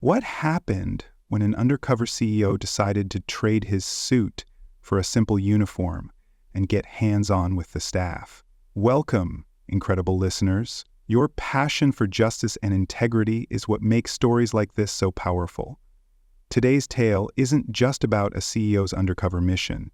What happened when an undercover CEO decided to trade his suit for a simple uniform and get hands-on with the staff? Welcome, incredible listeners. Your passion for justice and integrity is what makes stories like this so powerful. Today's tale isn't just about a CEO's undercover mission.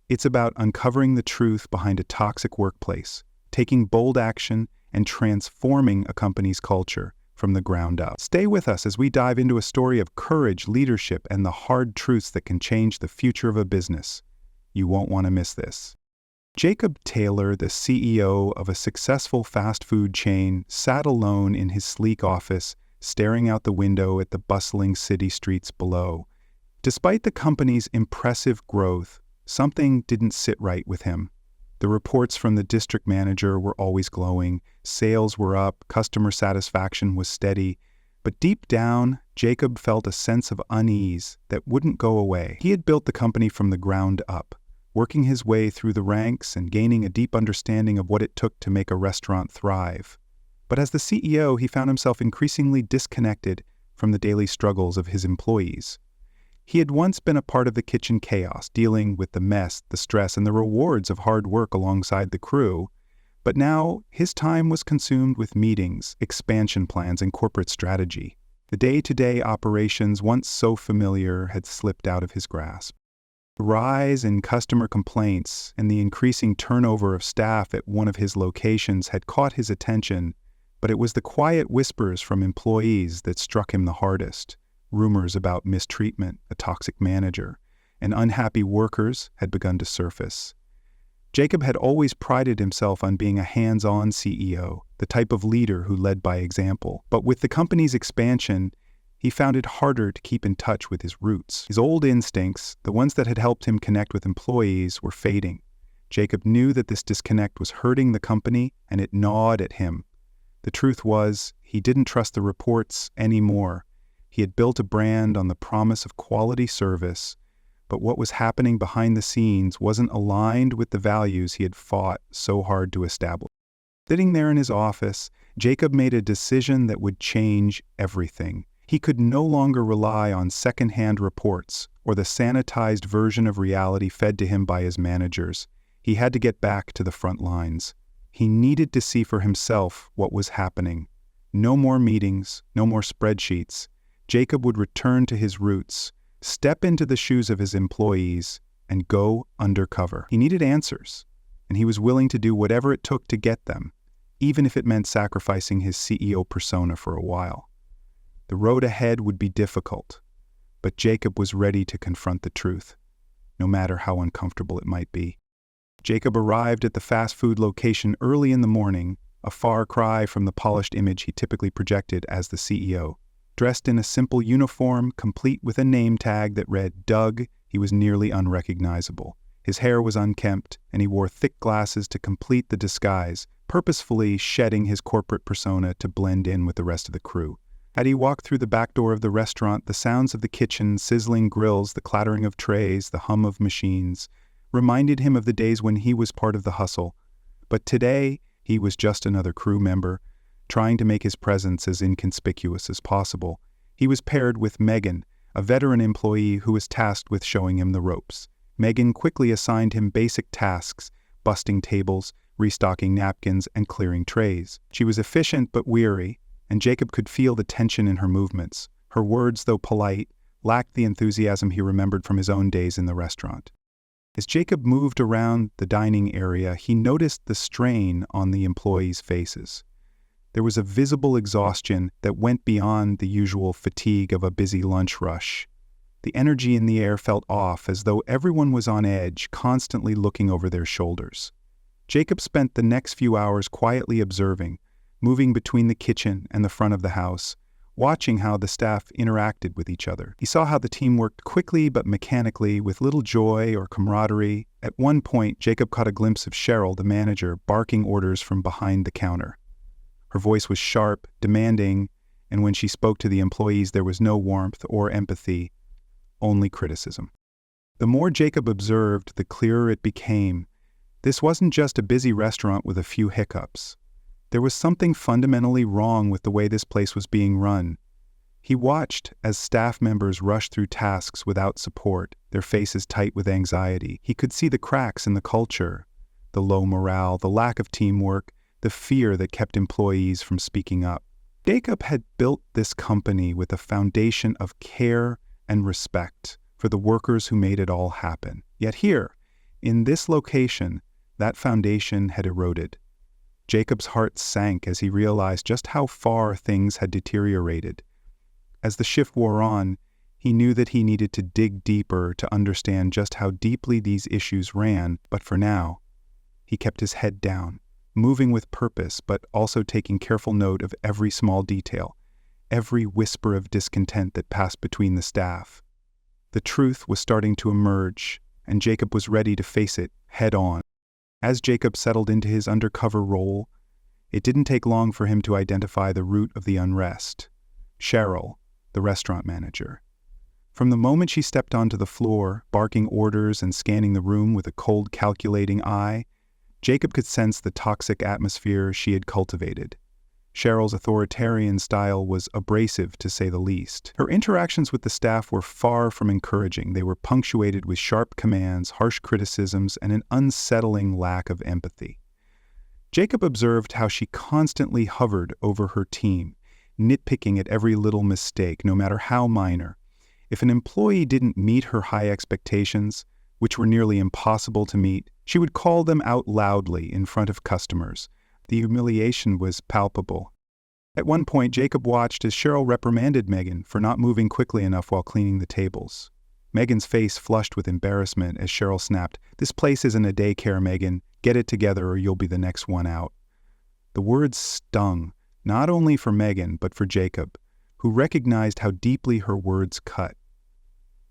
It's about uncovering the truth behind a toxic workplace, taking bold action, and transforming a company's culture from the ground up. Stay with us as we dive into a story of courage, leadership, and the hard truths that can change the future of a business. You won't want to miss this. Jacob Taylor, the CEO of a successful fast food chain, sat alone in his sleek office, staring out the window at the bustling city streets below. Despite the company's impressive growth, something didn't sit right with him. The reports from the district manager were always glowing, sales were up, customer satisfaction was steady, but deep down, Jacob felt a sense of unease that wouldn't go away. He had built the company from the ground up, working his way through the ranks and gaining a deep understanding of what it took to make a restaurant thrive. But as the CEO, he found himself increasingly disconnected from the daily struggles of his employees. He had once been a part of the kitchen chaos, dealing with the mess, the stress, and the rewards of hard work alongside the crew, but now his time was consumed with meetings, expansion plans, and corporate strategy. The day-to-day operations, once so familiar, had slipped out of his grasp. The rise in customer complaints and the increasing turnover of staff at one of his locations had caught his attention, but it was the quiet whispers from employees that struck him the hardest. Rumors about mistreatment, a toxic manager, and unhappy workers had begun to surface. Jacob had always prided himself on being a hands-on CEO, the type of leader who led by example. But with the company's expansion, he found it harder to keep in touch with his roots. His old instincts, the ones that had helped him connect with employees, were fading. Jacob knew that this disconnect was hurting the company, and it gnawed at him. The truth was, he didn't trust the reports anymore. He had built a brand on the promise of quality service, but what was happening behind the scenes wasn't aligned with the values he had fought so hard to establish. Sitting there in his office, Jacob made a decision that would change everything. He could no longer rely on second-hand reports or the sanitized version of reality fed to him by his managers. He had to get back to the front lines. He needed to see for himself what was happening. No more meetings, no more spreadsheets. Jacob would return to his roots, step into the shoes of his employees, and go undercover. He needed answers, and he was willing to do whatever it took to get them, even if it meant sacrificing his CEO persona for a while. The road ahead would be difficult, but Jacob was ready to confront the truth, no matter how uncomfortable it might be. Jacob arrived at the fast food location early in the morning, a far cry from the polished image he typically projected as the CEO. Dressed in a simple uniform, complete with a name tag that read Doug, he was nearly unrecognizable. His hair was unkempt, and he wore thick glasses to complete the disguise, purposefully shedding his corporate persona to blend in with the rest of the crew. As he walked through the back door of the restaurant, the sounds of the kitchen, sizzling grills, the clattering of trays, the hum of machines, reminded him of the days when he was part of the hustle. But today, he was just another crew member, trying to make his presence as inconspicuous as possible. He was paired with Megan, a veteran employee who was tasked with showing him the ropes. Megan quickly assigned him basic tasks, busting tables, restocking napkins, and clearing trays. She was efficient but weary, and Jacob could feel the tension in her movements. Her words, though polite, lacked the enthusiasm he remembered from his own days in the restaurant. As Jacob moved around the dining area, he noticed the strain on the employees' faces. There was a visible exhaustion that went beyond the usual fatigue of a busy lunch rush. The energy in the air felt off, as though everyone was on edge, constantly looking over their shoulders. Jacob spent the next few hours quietly observing, moving between the kitchen and the front of the house, watching how the staff interacted with each other. He saw how the team worked quickly but mechanically, with little joy or camaraderie. At one point, Jacob caught a glimpse of Cheryl, the manager, barking orders from behind the counter. Her voice was sharp, demanding, and when she spoke to the employees, there was no warmth or empathy, only criticism. The more Jacob observed, the clearer it became. This wasn't just a busy restaurant with a few hiccups. There was something fundamentally wrong with the way this place was being run. He watched as staff members rushed through tasks without support, their faces tight with anxiety. He could see the cracks in the culture, the low morale, the lack of teamwork, the fear that kept employees from speaking up. Jacob had built this company with a foundation of care and respect for the workers who made it all happen. Yet here, in this location, that foundation had eroded. Jacob's heart sank as he realized just how far things had deteriorated. As the shift wore on, he knew that he needed to dig deeper to understand just how deeply these issues ran, but for now, he kept his head down, moving with purpose but also taking careful note of every small detail, every whisper of discontent that passed between the staff. The truth was starting to emerge, and Jacob was ready to face it head on. As Jacob settled into his undercover role, it didn't take long for him to identify the root of the unrest: Cheryl, the restaurant manager. From the moment she stepped onto the floor, barking orders and scanning the room with a cold, calculating eye, Jacob could sense the toxic atmosphere she had cultivated. Cheryl's authoritarian style was abrasive, to say the least. Her interactions with the staff were far from encouraging. They were punctuated with sharp commands, harsh criticisms, and an unsettling lack of empathy. Jacob observed how she constantly hovered over her team, nitpicking at every little mistake, no matter how minor. If an employee didn't meet her high expectations, which were nearly impossible to meet, she would call them out loudly in front of customers. The humiliation was palpable. At one point, Jacob watched as Cheryl reprimanded Megan for not moving quickly enough while cleaning the tables. Megan's face flushed with embarrassment as Cheryl snapped, "This place isn't a daycare, Megan. Get it together or you'll be the next one out." The words stung, not only for Megan, but for Jacob, who recognized how deeply her words cut.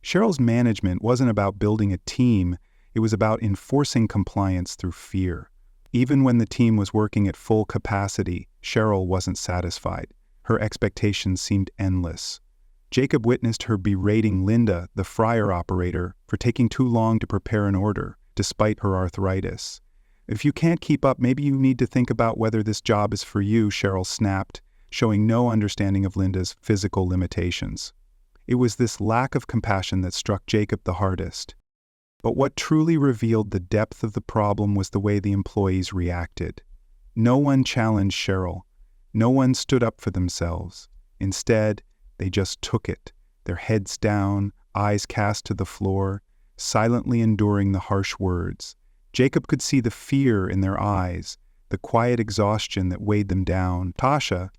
Cheryl's management wasn't about building a team, it was about enforcing compliance through fear. Even when the team was working at full capacity, Cheryl wasn't satisfied. Her expectations seemed endless. Jacob witnessed her berating Linda, the fryer operator, for taking too long to prepare an order, despite her arthritis. "If you can't keep up, maybe you need to think about whether this job is for you," Cheryl snapped, showing no understanding of Linda's physical limitations. It was this lack of compassion that struck Jacob the hardest. But what truly revealed the depth of the problem was the way the employees reacted. No one challenged Cheryl. No one stood up for themselves. Instead, they just took it, their heads down, eyes cast to the floor, silently enduring the harsh words. Jacob could see the fear in their eyes, the quiet exhaustion that weighed them down. Tasha,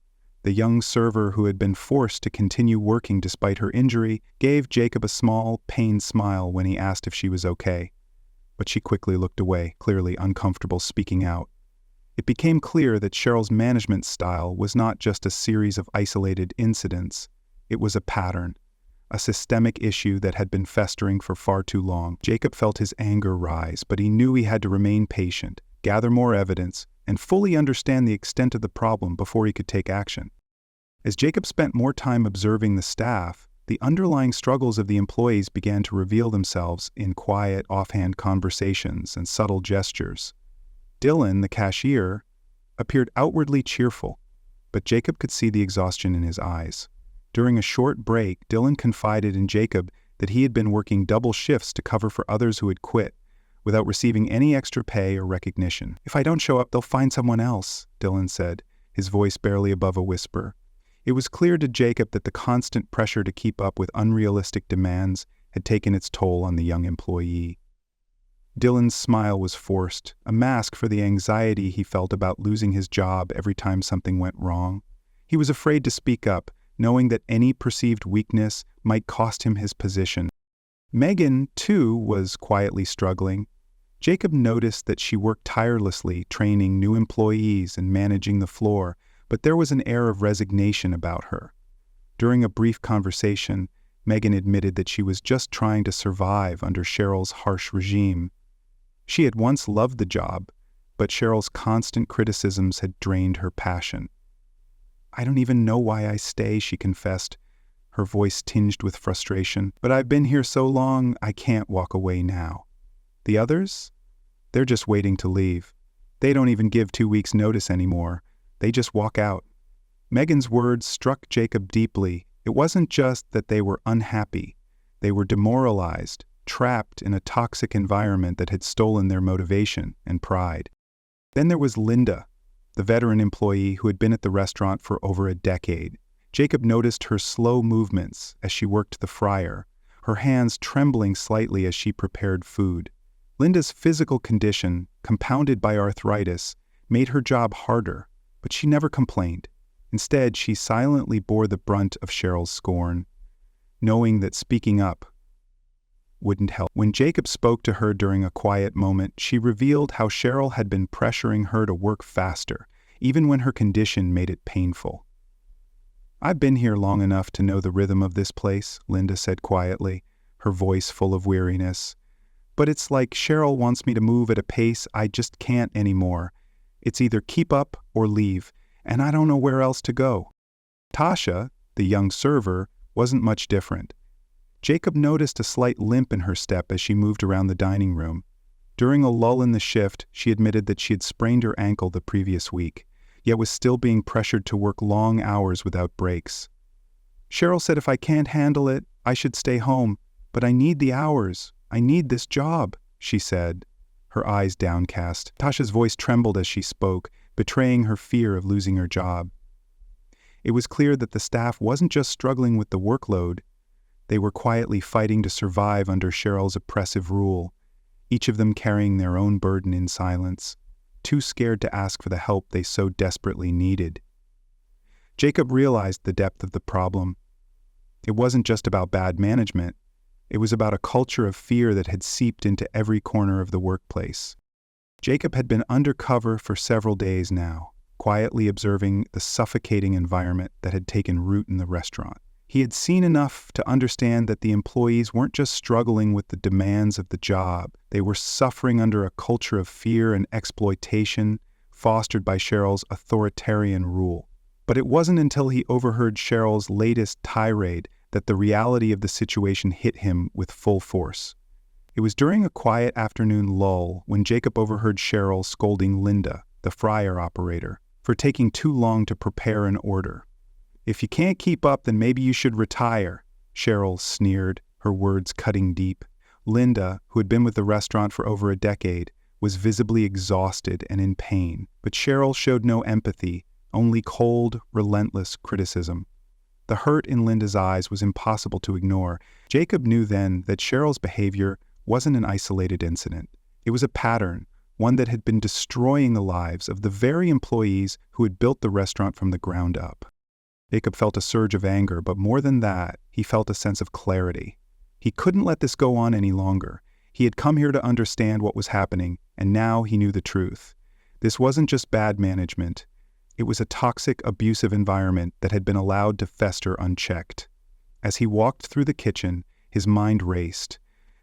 the young server who had been forced to continue working despite her injury, gave Jacob a small, pained smile when he asked if she was okay. But she quickly looked away, clearly uncomfortable speaking out. It became clear that Cheryl's management style was not just a series of isolated incidents. It was a pattern, a systemic issue that had been festering for far too long. Jacob felt his anger rise, but he knew he had to remain patient, gather more evidence, and fully understand the extent of the problem before he could take action. As Jacob spent more time observing the staff, the underlying struggles of the employees began to reveal themselves in quiet, offhand conversations and subtle gestures. Dylan, the cashier, appeared outwardly cheerful, but Jacob could see the exhaustion in his eyes. During a short break, Dylan confided in Jacob that he had been working double shifts to cover for others who had quit, without receiving any extra pay or recognition. "If I don't show up, they'll find someone else," Dylan said, his voice barely above a whisper. It was clear to Jacob that the constant pressure to keep up with unrealistic demands had taken its toll on the young employee. Dylan's smile was forced, a mask for the anxiety he felt about losing his job every time something went wrong. He was afraid to speak up, knowing that any perceived weakness might cost him his position. Megan, too, was quietly struggling. Jacob noticed that she worked tirelessly, training new employees and managing the floor, but there was an air of resignation about her. During a brief conversation, Megan admitted that she was just trying to survive under Cheryl's harsh regime. She had once loved the job, but Cheryl's constant criticisms had drained her passion. "I don't even know why I stay," she confessed, her voice tinged with frustration. "But I've been here so long, I can't walk away now." The others? They're just waiting to leave. They don't even give 2 weeks' notice anymore. They just walk out. Megan's words struck Jacob deeply, It wasn't just that they were unhappy. They were demoralized, trapped in a toxic environment that had stolen their motivation and pride. Then there was Linda, the veteran employee who had been at the restaurant for over a decade. Jacob noticed her slow movements as she worked the fryer, her hands trembling slightly as she prepared food. Linda's physical condition, compounded by arthritis, made her job harder, but she never complained. Instead, she silently bore the brunt of Cheryl's scorn, knowing that speaking up wouldn't help. When Jacob spoke to her during a quiet moment, she revealed how Cheryl had been pressuring her to work faster, even when her condition made it painful. "I've been here long enough to know the rhythm of this place," Linda said quietly, her voice full of weariness. "But it's like Cheryl wants me to move at a pace I just can't anymore. It's either keep up or leave, and I don't know where else to go." Tasha, the young server, wasn't much different. Jacob noticed a slight limp in her step as she moved around the dining room. During a lull in the shift, she admitted that she had sprained her ankle the previous week, yet was still being pressured to work long hours without breaks. "Cheryl said if I can't handle it, I should stay home, but I need the hours. I need this job," she said, her eyes downcast. Tasha's voice trembled as she spoke, betraying her fear of losing her job. It was clear that the staff wasn't just struggling with the workload. They were quietly fighting to survive under Cheryl's oppressive rule, each of them carrying their own burden in silence, too scared to ask for the help they so desperately needed. Jacob realized the depth of the problem. It wasn't just about bad management. It was about a culture of fear that had seeped into every corner of the workplace. Jacob had been undercover for several days now, quietly observing the suffocating environment that had taken root in the restaurant. He had seen enough to understand that the employees weren't just struggling with the demands of the job, they were suffering under a culture of fear and exploitation fostered by Cheryl's authoritarian rule. But it wasn't until he overheard Cheryl's latest tirade that the reality of the situation hit him with full force. It was during a quiet afternoon lull when Jacob overheard Cheryl scolding Linda, the fryer operator, for taking too long to prepare an order. "If you can't keep up, then maybe you should retire," Cheryl sneered, her words cutting deep. Linda, who had been with the restaurant for over a decade, was visibly exhausted and in pain, but Cheryl showed no empathy, only cold, relentless criticism. The hurt in Linda's eyes was impossible to ignore. Jacob knew then that Cheryl's behavior wasn't an isolated incident. It was a pattern, one that had been destroying the lives of the very employees who had built the restaurant from the ground up. Jacob felt a surge of anger, but more than that, he felt a sense of clarity. He couldn't let this go on any longer. He had come here to understand what was happening, and now he knew the truth. This wasn't just bad management. It was a toxic, abusive environment that had been allowed to fester unchecked. As he walked through the kitchen, his mind raced.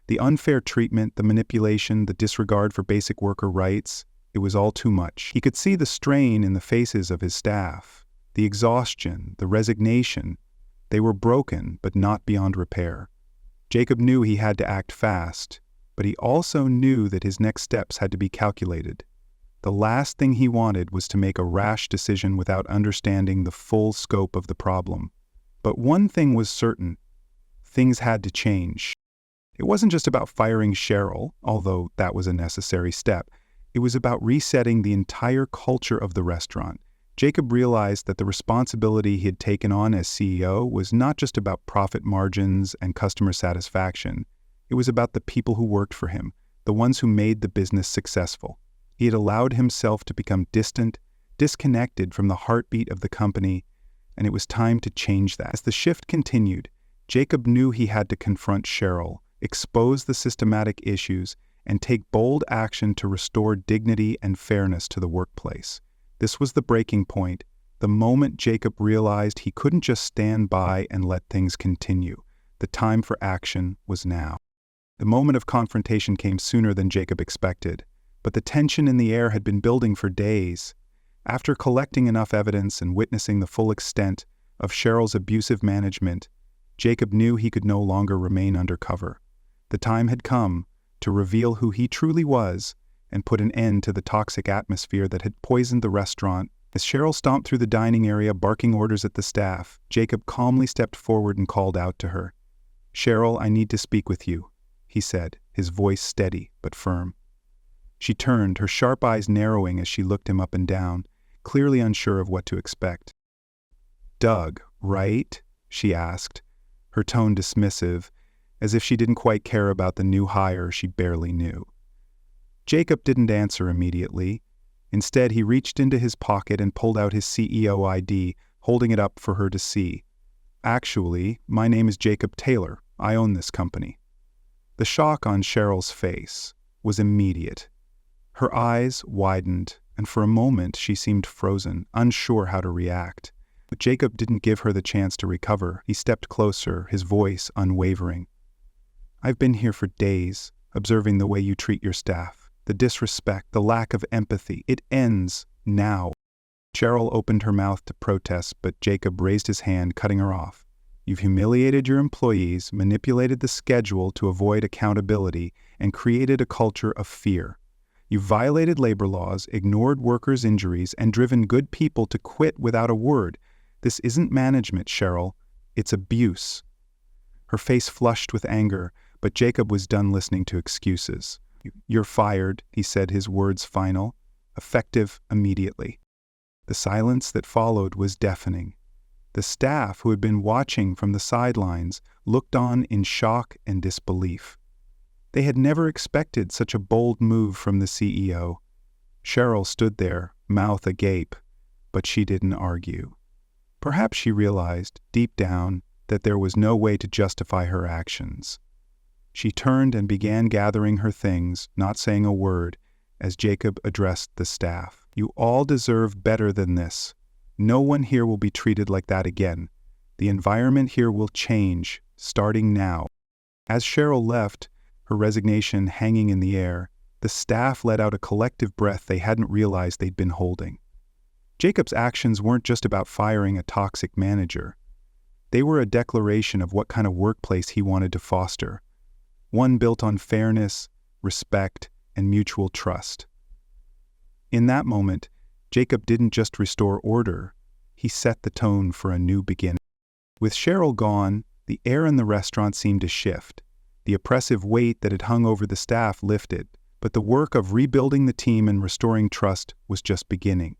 The unfair treatment, the manipulation, the disregard for basic worker rights, it was all too much. He could see the strain in the faces of his staff, the exhaustion, the resignation. They were broken, but not beyond repair. Jacob knew he had to act fast, but he also knew that his next steps had to be calculated. The last thing he wanted was to make a rash decision without understanding the full scope of the problem. But one thing was certain: things had to change. It wasn't just about firing Cheryl, although that was a necessary step. It was about resetting the entire culture of the restaurant. Jacob realized that the responsibility he had taken on as CEO was not just about profit margins and customer satisfaction. It was about the people who worked for him, the ones who made the business successful. He had allowed himself to become distant, disconnected from the heartbeat of the company, and it was time to change that. As the shift continued, Jacob knew he had to confront Cheryl, expose the systematic issues, and take bold action to restore dignity and fairness to the workplace. This was the breaking point, the moment Jacob realized he couldn't just stand by and let things continue. The time for action was now. The moment of confrontation came sooner than Jacob expected, but the tension in the air had been building for days. After collecting enough evidence and witnessing the full extent of Cheryl's abusive management, Jacob knew he could no longer remain undercover. The time had come to reveal who he truly was and put an end to the toxic atmosphere that had poisoned the restaurant As Cheryl stomped through the dining area barking orders at the staff, Jacob calmly stepped forward and called out to her. "Cheryl, I need to speak with you," he said, his voice steady but firm. She turned, her sharp eyes narrowing as she looked him up and down, clearly unsure of what to expect. "Doug, right?" she asked, her tone dismissive, as if she didn't quite care about the new hire she barely knew. Jacob didn't answer immediately. Instead, he reached into his pocket and pulled out his CEO ID, holding it up for her to see. "Actually, my name is Jacob Taylor. I own this company." The shock on Cheryl's face was immediate. Her eyes widened, and for a moment she seemed frozen, unsure how to react. But Jacob didn't give her the chance to recover. He stepped closer, his voice unwavering. "I've been here for days, observing the way you treat your staff. The disrespect, the lack of empathy. It ends now." Cheryl opened her mouth to protest, but Jacob raised his hand, cutting her off. "You've humiliated your employees, manipulated the schedule to avoid accountability, and created a culture of fear. You've violated labor laws, ignored workers' injuries, and driven good people to quit without a word. This isn't management, Cheryl. It's abuse." Her face flushed with anger, but Jacob was done listening to excuses. "You're fired," he said, his words final, effective immediately. The silence that followed was deafening. The staff, who had been watching from the sidelines, looked on in shock and disbelief. They had never expected such a bold move from the CEO. Cheryl stood there, mouth agape, but she didn't argue. Perhaps she realized, deep down, that there was no way to justify her actions. She turned and began gathering her things, not saying a word, as Jacob addressed the staff. "You all deserve better than this. No one here will be treated like that again. The environment here will change, starting now." As Cheryl left, her resignation hanging in the air, the staff let out a collective breath they hadn't realized they'd been holding. Jacob's actions weren't just about firing a toxic manager. They were a declaration of what kind of workplace he wanted to foster. One built on fairness, respect, and mutual trust. In that moment, Jacob didn't just restore order, he set the tone for a new beginning. With Cheryl gone, the air in the restaurant seemed to shift. The oppressive weight that had hung over the staff lifted, but the work of rebuilding the team and restoring trust was just beginning.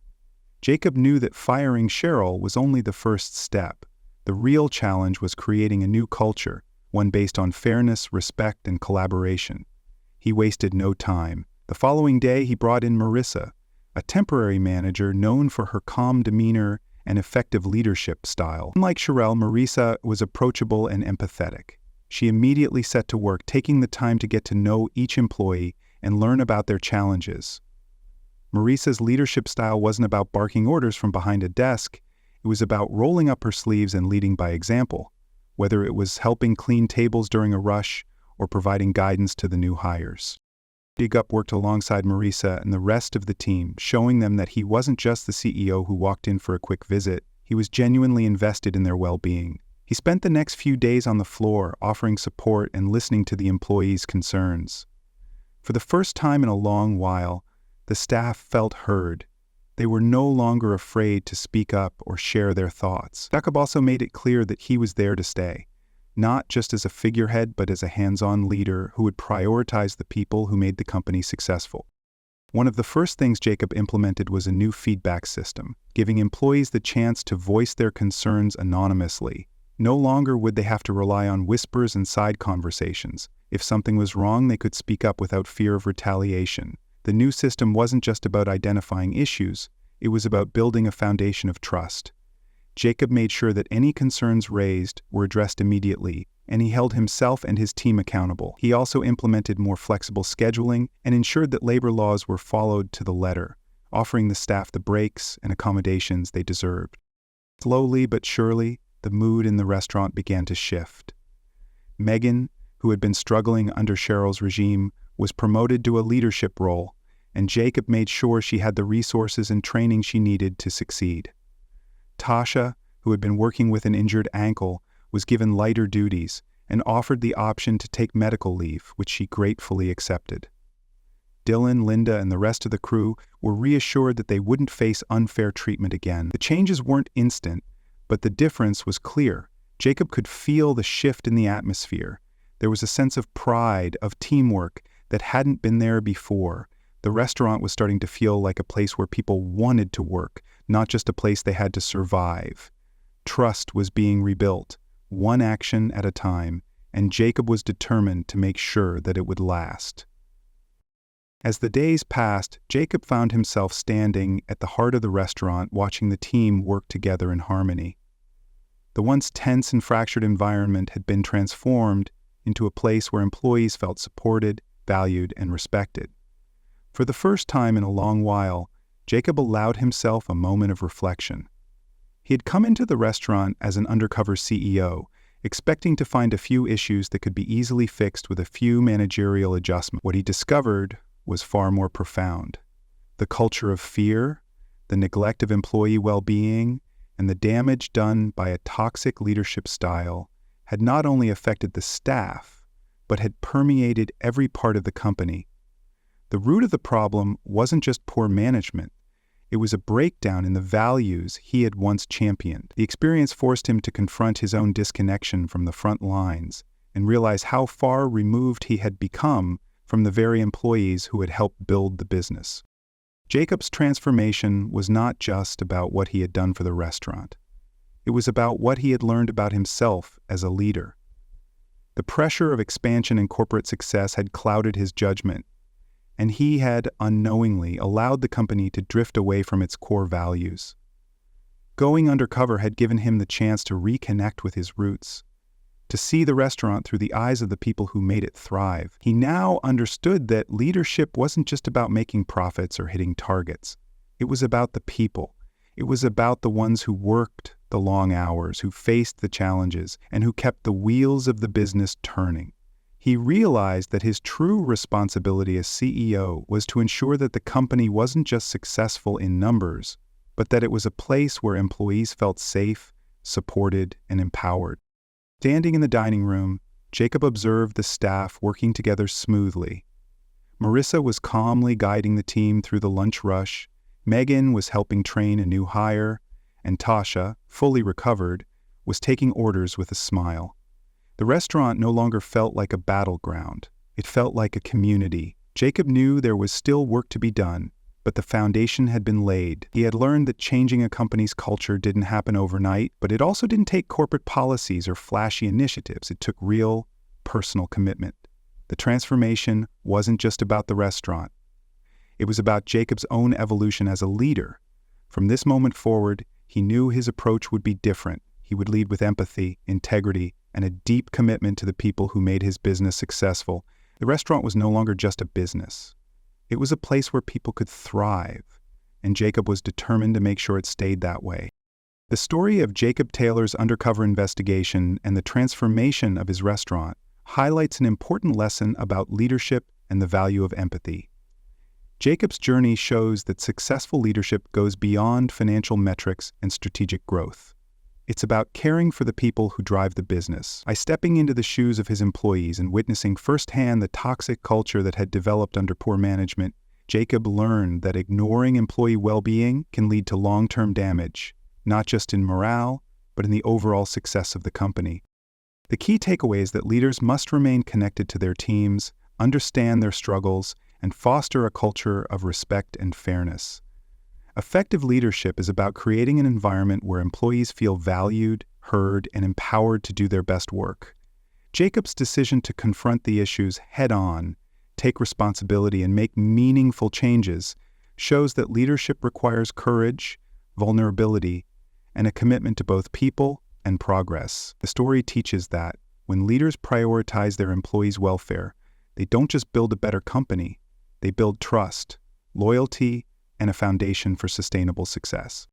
Jacob knew that firing Cheryl was only the first step. The real challenge was creating a new culture, one based on fairness, respect, and collaboration. He wasted no time. The following day, he brought in Marissa, a temporary manager known for her calm demeanor and effective leadership style. Unlike Cheryl, Marissa was approachable and empathetic. She immediately set to work, taking the time to get to know each employee and learn about their challenges. Marissa's leadership style wasn't about barking orders from behind a desk. It was about rolling up her sleeves and leading by example, whether it was helping clean tables during a rush or providing guidance to the new hires. Jacob worked alongside Marissa and the rest of the team, showing them that he wasn't just the CEO who walked in for a quick visit. He was genuinely invested in their well-being. He spent the next few days on the floor, offering support and listening to the employees' concerns. For the first time in a long while, the staff felt heard. They were no longer afraid to speak up or share their thoughts. Jacob also made it clear that he was there to stay, not just as a figurehead but as a hands-on leader who would prioritize the people who made the company successful. One of the first things Jacob implemented was a new feedback system, giving employees the chance to voice their concerns anonymously. No longer would they have to rely on whispers and side conversations. If something was wrong, they could speak up without fear of retaliation. The new system wasn't just about identifying issues, it was about building a foundation of trust. Jacob made sure that any concerns raised were addressed immediately, and he held himself and his team accountable. He also implemented more flexible scheduling and ensured that labor laws were followed to the letter, offering the staff the breaks and accommodations they deserved. Slowly but surely, the mood in the restaurant began to shift. Megan, who had been struggling under Cheryl's regime, was promoted to a leadership role, and Jacob made sure she had the resources and training she needed to succeed. Tasha, who had been working with an injured ankle, was given lighter duties and offered the option to take medical leave, which she gratefully accepted. Dylan, Linda, and the rest of the crew were reassured that they wouldn't face unfair treatment again. The changes weren't instant, but the difference was clear. Jacob could feel the shift in the atmosphere. There was a sense of pride, of teamwork that hadn't been there before. The restaurant was starting to feel like a place where people wanted to work, not just a place they had to survive. Trust was being rebuilt, one action at a time, and Jacob was determined to make sure that it would last. As the days passed, Jacob found himself standing at the heart of the restaurant, watching the team work together in harmony. The once tense and fractured environment had been transformed into a place where employees felt supported, valued, and respected. For the first time in a long while, Jacob allowed himself a moment of reflection. He had come into the restaurant as an undercover CEO, expecting to find a few issues that could be easily fixed with a few managerial adjustments. What he discovered was far more profound. The culture of fear, the neglect of employee well-being, and the damage done by a toxic leadership style had not only affected the staff, but had permeated every part of the company. The root of the problem wasn't just poor management. It was a breakdown in the values he had once championed. The experience forced him to confront his own disconnection from the front lines and realize how far removed he had become from the very employees who had helped build the business. Jacob's transformation was not just about what he had done for the restaurant. It was about what he had learned about himself as a leader. The pressure of expansion and corporate success had clouded his judgment, and he had unknowingly allowed the company to drift away from its core values. Going undercover had given him the chance to reconnect with his roots, to see the restaurant through the eyes of the people who made it thrive. He now understood that leadership wasn't just about making profits or hitting targets. It was about the people. It was about the ones who worked the long hours, who faced the challenges, and who kept the wheels of the business turning. He realized that his true responsibility as CEO was to ensure that the company wasn't just successful in numbers, but that it was a place where employees felt safe, supported, and empowered. Standing in the dining room, Jacob observed the staff working together smoothly. Marissa was calmly guiding the team through the lunch rush, Megan was helping train a new hire, and Tasha, fully recovered, was taking orders with a smile. The restaurant no longer felt like a battleground. It felt like a community. Jacob knew there was still work to be done, but the foundation had been laid. He had learned that changing a company's culture didn't happen overnight, but it also didn't take corporate policies or flashy initiatives. It took real, personal commitment. The transformation wasn't just about the restaurant. It was about Jacob's own evolution as a leader. From this moment forward, he knew his approach would be different. He would lead with empathy, integrity, and a deep commitment to the people who made his business successful. The restaurant was no longer just a business. It was a place where people could thrive, and Jacob was determined to make sure it stayed that way. The story of Jacob Taylor's undercover investigation and the transformation of his restaurant highlights an important lesson about leadership and the value of empathy. Jacob's journey shows that successful leadership goes beyond financial metrics and strategic growth. It's about caring for the people who drive the business. By stepping into the shoes of his employees and witnessing firsthand the toxic culture that had developed under poor management, Jacob learned that ignoring employee well-being can lead to long-term damage, not just in morale, but in the overall success of the company. The key takeaway is that leaders must remain connected to their teams, understand their struggles, and foster a culture of respect and fairness. Effective leadership is about creating an environment where employees feel valued, heard, and empowered to do their best work. Jacob's decision to confront the issues head-on, take responsibility, and make meaningful changes shows that leadership requires courage, vulnerability, and a commitment to both people and progress. The story teaches that when leaders prioritize their employees' welfare, they don't just build a better company, they build trust, loyalty, and a foundation for sustainable success.